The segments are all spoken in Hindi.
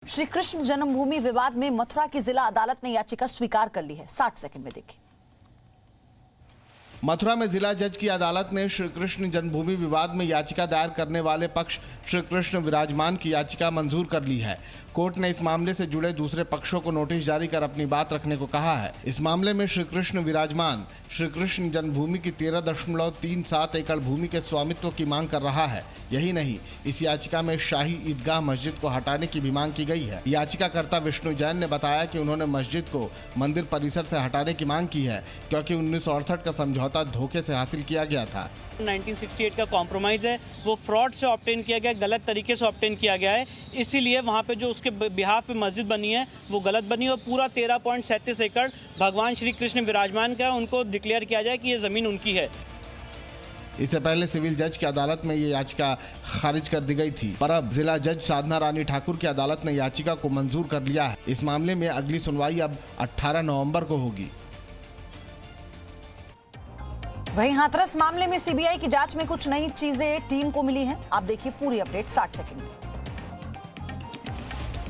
श्री कृष्ण जन्मभूमि विवाद में मथुरा की जिला अदालत ने याचिका स्वीकार कर ली है। 60 सेकंड में देखिए। मथुरा में जिला जज की अदालत ने श्री कृष्ण जन्मभूमि विवाद में याचिका दायर करने वाले पक्ष श्री कृष्ण विराजमान की याचिका मंजूर कर ली है। कोर्ट ने इस मामले से जुड़े दूसरे पक्षों को नोटिस जारी कर अपनी बात रखने को कहा है। इस मामले में श्री कृष्ण विराजमान श्री कृष्ण जन्मभूमि की 13.37 एकड़ भूमि के स्वामित्व की मांग कर रहा है। यही नहीं, इस याचिका में शाही ईदगाह मस्जिद को हटाने की भी मांग की गई है। याचिकाकर्ता विष्णु जैन ने बताया कि उन्होंने मस्जिद को मंदिर परिसर से हटाने की मांग की है, क्योंकि 1968 का समझौता धोखे से हासिल किया गया था। 1968 का कॉम्प्रोमाइज़ है, वो फ्रॉड से ऑब्टेन किया गया, गलत तरीके से ऑब्टेन किया गया है। इसीलिए वहाँ पे जो उसके बिहाफ में मस्जिद बनी है वो गलत बनी है और पूरा 13.37 एकड़ भगवान श्री कृष्ण विराजमान का है। उनको डिक्लेयर किया जाए कि ये ज़मीन उनकी है। इससे पहले सिविल जज की अदालत में ये याचिका खारिज कर दी गई थी, पर अब जिला जज साधना रानी ठाकुर की अदालत ने याचिका को मंजूर कर लिया है। इस मामले में अगली सुनवाई अब 18 नवंबर को होगी। वहीं हाथरस मामले में सीबीआई की जांच में कुछ नई चीजें टीम को मिली हैं। आप देखिए पूरी अपडेट 60 सेकंड में।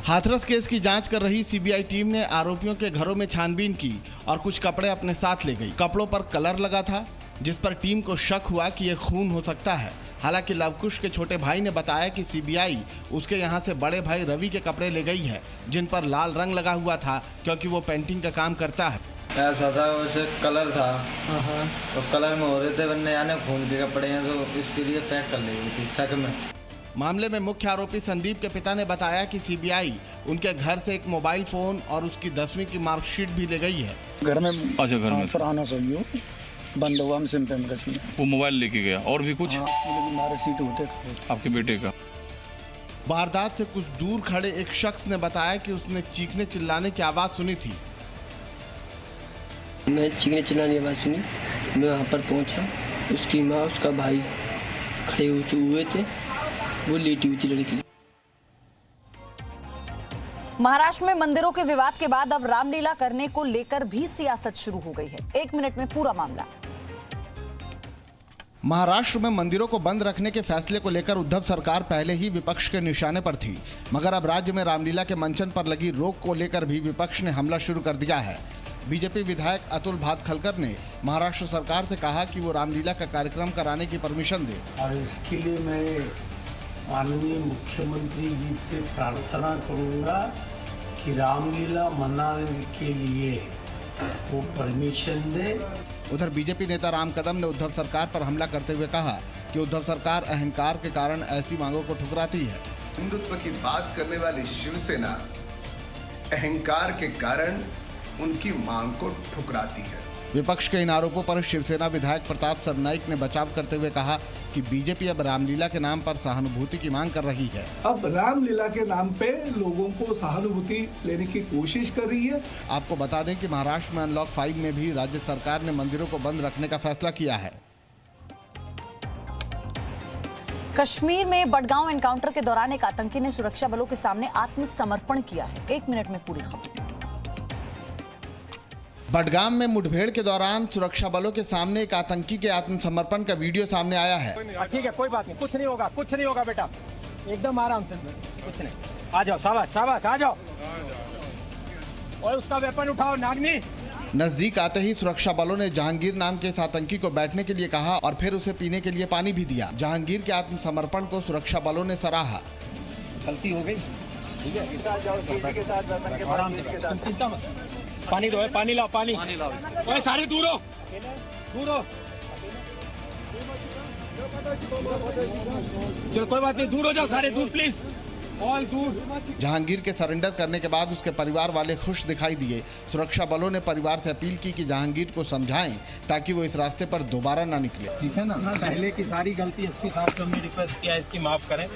हाथरस केस की जांच कर रही सीबीआई टीम ने आरोपियों के घरों में छानबीन की और कुछ कपड़े अपने साथ ले गई। कपड़ों पर कलर लगा था, जिस पर टीम को शक हुआ कि यह खून हो सकता है। हालांकि लवकुश के छोटे भाई ने बताया कि सीबीआई उसके यहां से बड़े भाई रवि के कपड़े ले गई है, जिन पर लाल रंग लगा हुआ था, क्योंकि वो पेंटिंग का काम करता है। ऐसा था, वैसे कलर था तो कलर में हो रहे थे, वरना यानी खून के कपड़े हैं तो इसके लिए पैक कर ली गई थी शक में। मामले में मुख्य आरोपी संदीप के पिता ने बताया कि सीबीआई उनके घर से एक मोबाइल फोन और उसकी 10वीं की मार्कशीट भी ले गई है। घर में आना चाहिए, बंद हुआ, हम सिम पे रखी। वो मोबाइल लेके गया और भी कुछ सीट होते आपके बेटे का। वारदात से कुछ दूर खड़े एक शख्स ने बताया कि उसने चीखने चिल्लाने की आवाज सुनी थी। मैं चीखने चिल्लाने की आवाज़ सुनी, मैं वहाँ पर पहुँचा। उसकी माँ उसका भाई खड़े हुए थे, वो लेटी हुई थी लड़की। महाराष्ट्र में मंदिरों के विवाद के बाद अब रामलीला करने को लेकर भी सियासत शुरू हो गई है। 1 मिनट में पूरा मामला। महाराष्ट्र में मंदिरों को बंद रखने के फैसले को लेकर उद्धव सरकार पहले ही विपक्ष के निशाने पर थी, मगर अब राज्य में रामलीला के मंचन पर लगी रोक को लेकर भी विपक्ष ने हमला शुरू कर दिया है। बीजेपी विधायक अतुल भातखलकर ने महाराष्ट्र सरकार से कहा कि वो रामलीला का कार्यक्रम कराने की परमिशन दे। और इसके लिए मैं माननीय मुख्यमंत्री जी से प्रार्थना करूंगा कि रामलीला मनाने के लिए वो परमिशन दे। उधर बीजेपी नेता राम कदम ने उद्धव सरकार पर हमला करते हुए कहा कि उद्धव सरकार अहंकार के कारण ऐसी मांगों को ठुकराती है। हिंदुत्व की बात करने वाली शिवसेना अहंकार के कारण उनकी मांग को ठुकराती है। विपक्ष के इन आरोपों पर शिवसेना विधायक प्रताप सरनाईक ने बचाव करते हुए कहा कि बीजेपी अब रामलीला के नाम पर सहानुभूति की मांग कर रही है। अब रामलीला के नाम पे लोगों को सहानुभूति लेने की कोशिश कर रही है। आपको बता दें कि महाराष्ट्र में अनलॉक 5 में भी राज्य सरकार ने मंदिरों को बंद रखने का फैसला किया है। कश्मीर में बडगांव एनकाउंटर के दौरान एक आतंकी ने सुरक्षा बलों के सामने आत्मसमर्पण किया है। 1 मिनट में पूरी खबर। बडगाम में मुठभेड़ के दौरान सुरक्षा बलों के सामने एक आतंकी के आत्मसमर्पण का वीडियो सामने आया है। ठीक है, कोई बात नहीं, कुछ नहीं होगा बेटा, एकदम आराम से, कुछ नहीं। आ जाओ, शाबाश, आ जाओ और उसका वेपन उठाओ, नागनी। नजदीक आते ही सुरक्षा बलों ने जहांगीर नाम के इस आतंकी को बैठने के लिए कहा और फिर उसे पीने के लिए पानी भी दिया। जहांगीर के आत्मसमर्पण को सुरक्षा बलों ने सराहा। गलती हो गई, ठीक है, चिंता मत, पानी दो, पानी लाओ, पानी लाओ। सारे दूर हो। चलो कोई बात नहीं, दूर हो जाओ सारे, दूर प्लीज, ऑल दूर। जहांगीर के सरेंडर करने के बाद उसके परिवार वाले खुश दिखाई दिए। सुरक्षा बलों ने परिवार से अपील की कि जहांगीर को समझाएं ताकि वो इस रास्ते पर दोबारा ना निकले। ठीक है ना, पहले की सारी गलती एसपी साहब से हमने रिक्वेस्ट किया, इसकी माफ करें,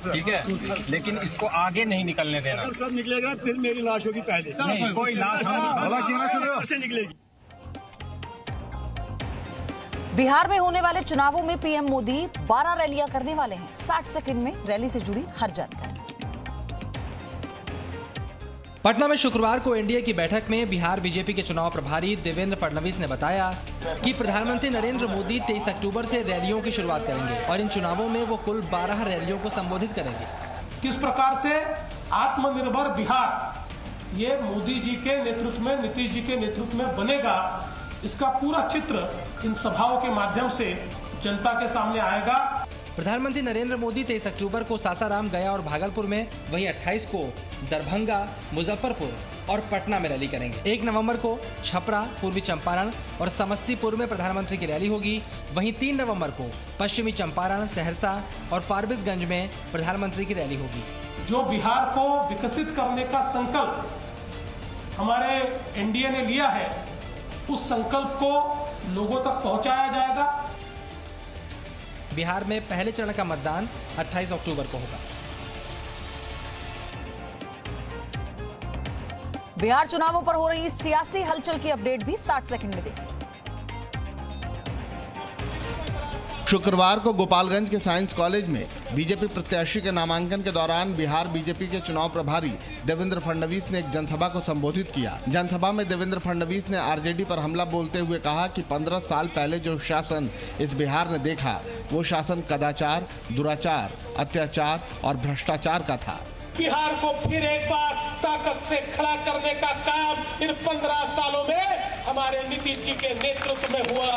ठीक है, लेकिन इसको आगे नहीं निकलने देना। सब निकलेगा फिर मेरी लाश होगी पहले, नहीं कोई लाश से निकलेगी। बिहार में होने वाले चुनावों में पीएम मोदी 12 रैलियां करने वाले हैं। 60 सेकंड में रैली से जुड़ी हर जानकारी। पटना में शुक्रवार को एनडीए की बैठक में बिहार बीजेपी के चुनाव प्रभारी देवेंद्र फडणवीस ने बताया कि प्रधानमंत्री नरेंद्र मोदी 23 अक्टूबर से रैलियों की शुरुआत करेंगे और इन चुनावों में वो कुल 12 रैलियों को संबोधित करेंगे। किस प्रकार से आत्मनिर्भर बिहार ये मोदी जी के नेतृत्व में, नीतीश जी के नेतृत्व में बनेगा, इसका पूरा चित्र इन सभाओं के माध्यम से जनता के सामने आएगा। प्रधानमंत्री नरेंद्र मोदी 23 अक्टूबर को सासाराम, गया और भागलपुर में, वहीं 28 को दरभंगा, मुजफ्फरपुर और पटना में रैली करेंगे। 1 नवंबर को छपरा, पूर्वी चंपारण और समस्तीपुर में प्रधानमंत्री की रैली होगी। वहीं 3 नवंबर को पश्चिमी चंपारण, सहरसा और फारबिसगंज में प्रधानमंत्री की रैली होगी। जो बिहार को विकसित करने का संकल्प हमारे एनडीए ने लिया है, उस संकल्प को लोगों तक पहुंचाया जाएगा। बिहार में पहले चरण का मतदान 28 अक्टूबर को होगा। बिहार चुनावों पर हो रही सियासी हलचल की अपडेट भी 60 सेकंड में देखिए। शुक्रवार को गोपालगंज के साइंस कॉलेज में बीजेपी प्रत्याशी के नामांकन के दौरान बिहार बीजेपी के चुनाव प्रभारी देवेंद्र फडणवीस ने एक जनसभा को संबोधित किया। जनसभा में देवेंद्र फडणवीस ने आरजेडी पर हमला बोलते हुए कहा कि 15 साल पहले जो शासन इस बिहार ने देखा, वो शासन कदाचार, दुराचार, अत्याचार और भ्रष्टाचार का था। बिहार को फिर एक बार ताकत से खड़ा करने का काम इन 15 सालों में हमारे नीतीश जी के नेतृत्व में हुआ।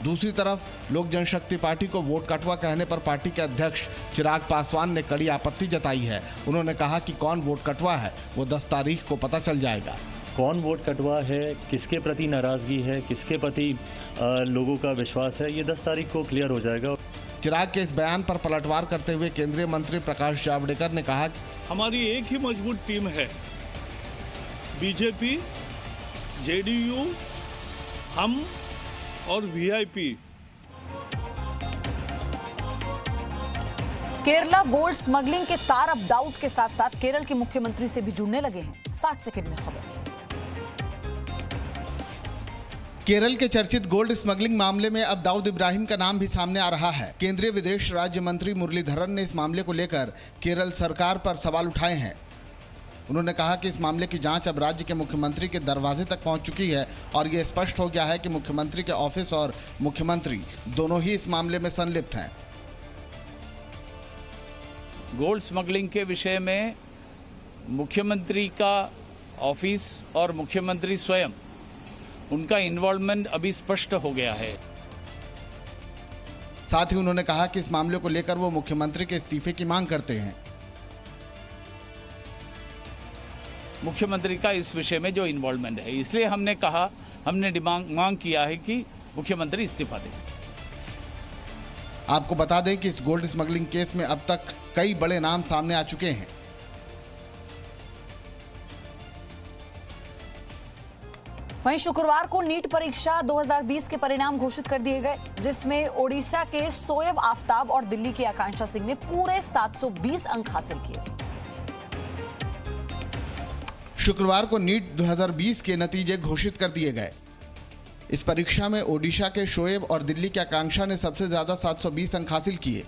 दूसरी तरफ लोक जनशक्ति पार्टी को वोट कटवा कहने पर पार्टी के अध्यक्ष चिराग पासवान ने कड़ी आपत्ति जताई है। उन्होंने कहा कि कौन वोट कटवा है वो 10 तारीख को पता चल जाएगा। कौन वोट कटवा है, किसके प्रति नाराजगी है, किसके प्रति लोगों का विश्वास है, ये 10 तारीख को क्लियर हो जाएगा। चिराग के इस बयान पर पलटवार करते हुए केंद्रीय मंत्री प्रकाश जावड़ेकर ने कहा कि हमारी एक ही मजबूत टीम है, बीजेपी, जेडीयू, हम और वीआईपी। केरला गोल्ड स्मगलिंग के तार अब दाऊद के साथ साथ केरल के मुख्यमंत्री से भी जुड़ने लगे हैं। 60 सेकंड में खबर। केरल के चर्चित गोल्ड स्मगलिंग मामले में अब दाऊद इब्राहिम का नाम भी सामने आ रहा है। केंद्रीय विदेश राज्य मंत्री मुरलीधरन ने इस मामले को लेकर केरल सरकार पर सवाल उठाए हैं। उन्होंने कहा कि इस मामले की जांच अब राज्य के मुख्यमंत्री के दरवाजे तक पहुंच चुकी है और ये स्पष्ट हो गया है कि मुख्यमंत्री के ऑफिस और मुख्यमंत्री दोनों ही इस मामले में संलिप्त हैं। गोल्ड स्मगलिंग के विषय में मुख्यमंत्री का ऑफिस और मुख्यमंत्री स्वयं, उनका इन्वॉल्वमेंट अभी स्पष्ट हो गया है। साथ ही उन्होंने कहा कि इस मामले को लेकर वो मुख्यमंत्री के इस्तीफे की मांग करते हैं। मुख्यमंत्री का इस विषय में जो इन्वॉल्वमेंट है, इसलिए हमने कहा, हमने मांग किया है कि मुख्यमंत्री इस्तीफा दें। आपको बता दें कि इस गोल्ड स्मगलिंग केस में अब तक कई बड़े नाम सामने आ चुके हैं। वहीं शुक्रवार को नीट परीक्षा 2020 के परिणाम घोषित कर दिए गए, जिसमें ओडिशा के शोएब आफ्ताब और दिल्ली की आकांक्षा सिंह ने पूरे 720 अंक हासिल किए। शुक्रवार को नीट 2020 के नतीजे घोषित कर दिए गए। इस परीक्षा में ओडिशा के शोएब और दिल्ली की आकांक्षा ने सबसे ज्यादा 720 अंक हासिल किए।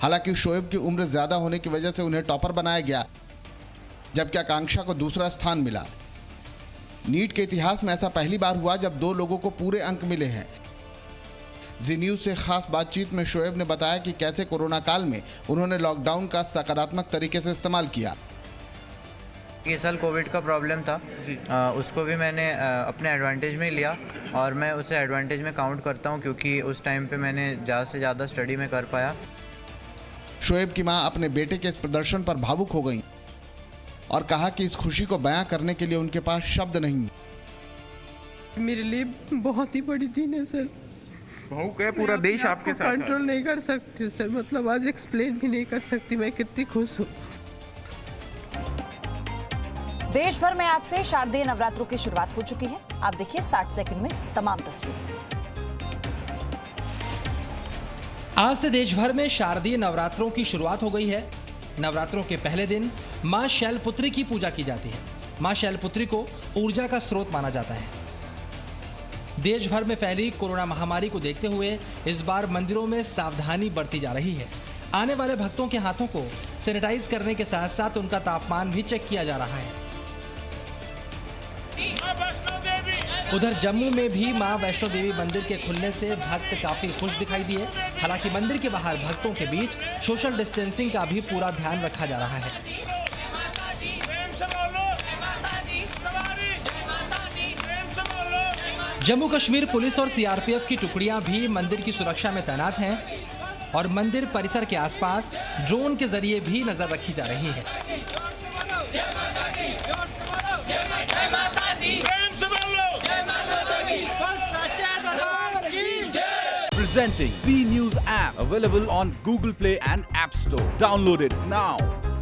हालांकि शोएब की उम्र ज्यादा होने की वजह से उन्हें टॉपर बनाया गया, जबकि आकांक्षा को दूसरा स्थान मिला। नीट के इतिहास में ऐसा पहली बार हुआ जब 2 लोगों को पूरे अंक मिले हैं। जी न्यूज से खास बातचीत में शोएब ने बताया कि कैसे कोरोना काल में उन्होंने लॉकडाउन का सकारात्मक तरीके से इस्तेमाल किया। इस साल कोविड का प्रॉब्लम था, उसको भी मैंने अपने एडवांटेज में लिया और मैं उसे एडवांटेज में काउंट करता हूं, क्योंकि उस टाइम पे मैंने ज़्यादा से ज़्यादा स्टडी में कर पाया। शोएब की मां अपने बेटे के इस प्रदर्शन पर भावुक हो गई और कहा कि इस खुशी को बयां करने के लिए उनके पास शब्द नहीं। मेरे लिए बहुत ही बड़ी दिन है सर। भावुक है पूरा देश आपके साथ। कंट्रोल नहीं कर सकती सर, मतलब आज एक्सप्लेन भी नहीं कर सकती मैं कितनी खुश हूँ। देश भर में आज से शारदीय नवरात्रों की शुरुआत हो चुकी है। आप देखिए 60 सेकंड में तमाम तस्वीरें। आज से देश भर में शारदीय नवरात्रों की शुरुआत हो गई है। नवरात्रों के पहले दिन मां शैलपुत्री की पूजा की जाती है। मां शैलपुत्री को ऊर्जा का स्रोत माना जाता है। देश भर में फैली कोरोना महामारी को देखते हुए इस बार मंदिरों में सावधानी बरती जा रही है। आने वाले भक्तों के हाथों को सैनिटाइज करने के साथ साथ उनका तापमान भी चेक किया जा रहा है। उधर जम्मू में भी मां वैष्णो देवी मंदिर के खुलने से भक्त काफी खुश दिखाई दिए। हालांकि मंदिर के बाहर भक्तों के बीच सोशल डिस्टेंसिंग का भी पूरा ध्यान रखा जा रहा है। जम्मू कश्मीर पुलिस और सीआरपीएफ की टुकड़ियां भी मंदिर की सुरक्षा में तैनात हैं और मंदिर परिसर के आसपास ड्रोन के जरिए भी नजर रखी जा रही है। Presenting B News app, available on Google Play and App Store. Download it now.